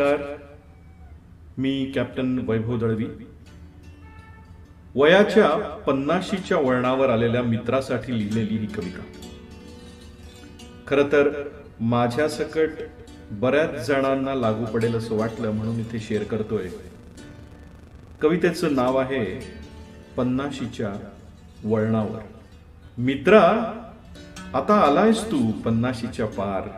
नमस्कार, मी कॅप्टन वैभव दळवी. वयाच्या 50च्या वळणावर आलेल्या मित्रासाठी लिहिलेली ही कविता. खरं तर माझ्या सकट बऱ्याच जणांना लागू पडेल असं वाटलं म्हणून इथे शेअर करतोय. कवितेचं नाव आहे 50च्या वळणावर. मित्रा, आता आलायस तू 50च्या पार.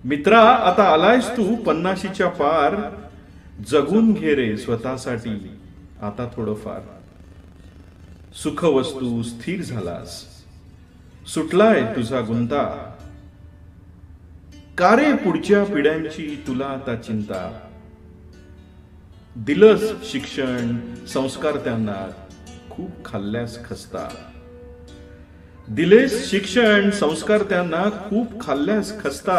मित्रा, आता आलायस तू 50च्या पार. जगून घे रे स्वतःसाठी आता थोडंफार. सुखवस्तू स्थिर झालास, सुटलाय तुझा गुंता. का रे पुढच्या पिढ्यांची तुला आता चिंता. दिलंस शिक्षण संस्कार त्यांना, खूप खाल्ल्यास खस्ता. दिलेस शिक्षण संस्कार त्यांना, खूप खाल्ल्यास खस्ता.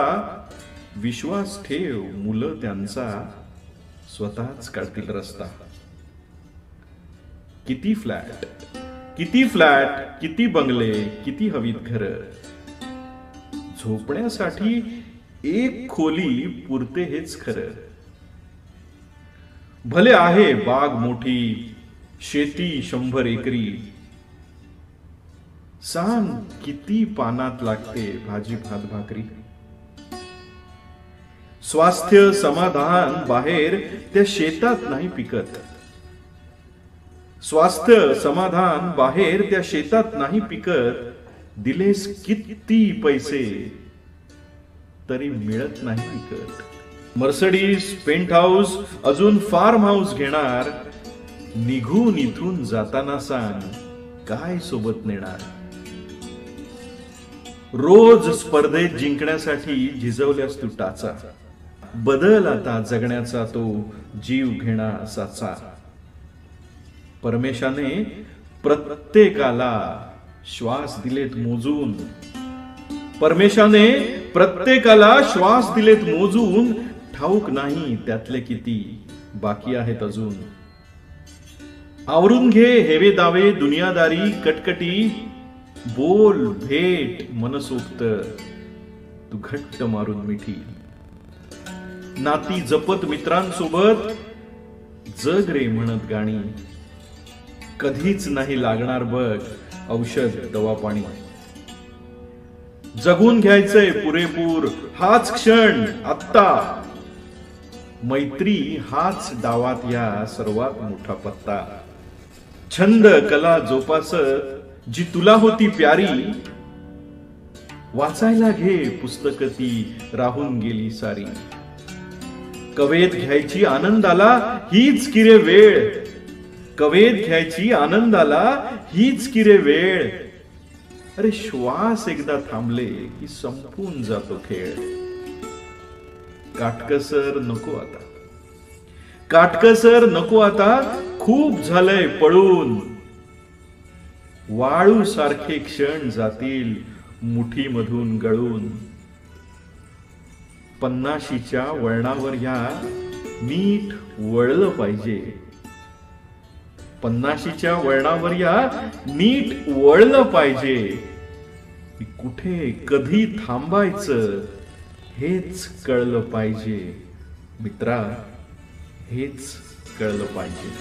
विश्वास ठेव मुलं त्यांचा स्वतःच काढतील रस्ता. किती फ्लॅट, किती फ्लॅट, किती बंगले, किती हवीत घर. झोपण्यासाठी एक खोली पुरते हेच खरं. भले आहे बाग मोठी, शेती 100 एकरी. सांग किती पानात लागते भाजी भात भाकरी. स्वास्थ्य समाधान बाहेर त्या शेतात नाही पिकत. स्वास्थ्य समाधान बाहेर त्या शेतात नाही पिकत. दिलेस किती पैसे तरी मिळत नाही विकत. मर्सडीज, पेंट हाऊस, अजून फार्म हाऊस घेणार. निघून इथून जाताना सांग काय सोबत नेणार. रोज स्पर्धेत जिंकण्यासाठी झिजवल्यास तू टाचा. बदल आता जगण्याचा तो जीव घेणा साचा. परमेशाने प्रत्येकाला श्वास दिलेत मोजून. परमेशाने प्रत्येकाला श्वास दिलेत मोजून. ठाऊक नाही त्यातले किती बाकी आहेत अजून. आवरून घे हेवे दावे दुनियादारी कटकटी. बोल भेट मनसोक्त तू घट्ट मारून मिठी. नाती जपत मित्रांसोबत जग रे म्हणत गाणी. कधीच नाही लागणार बघ औषध दवा पाणी. जगून घ्यायचंय पुरेपूर हाच क्षण आत्ता. मैत्री हाच डावात या सर्वात मोठा पत्ता. छंद कला जोपासत जी तुला होती प्यारी. वाचायला घे पुस्तक ती राहून गेली सारी. कवेत घ्यायची आनंदाला हीच किरे वेळ. कवेत घ्यायची आनंदाला हीच किरे वेळ. अरे श्वास एकदा थांबले की संपून जातो खेळ. काटकसर नको आता, काटकसर नको आता. खूप झालंय पळून. वाळू सारखे क्षण जातील मुठीमधून गळून. 50च्या वळणावर या नीट वळलं पाहिजे. 50च्या वळणावर या नीट वळलं पाहिजे. कुठे कधी थांबायचं हेच कळलं पाहिजे. मित्रा, हेच कळलं पाहिजे.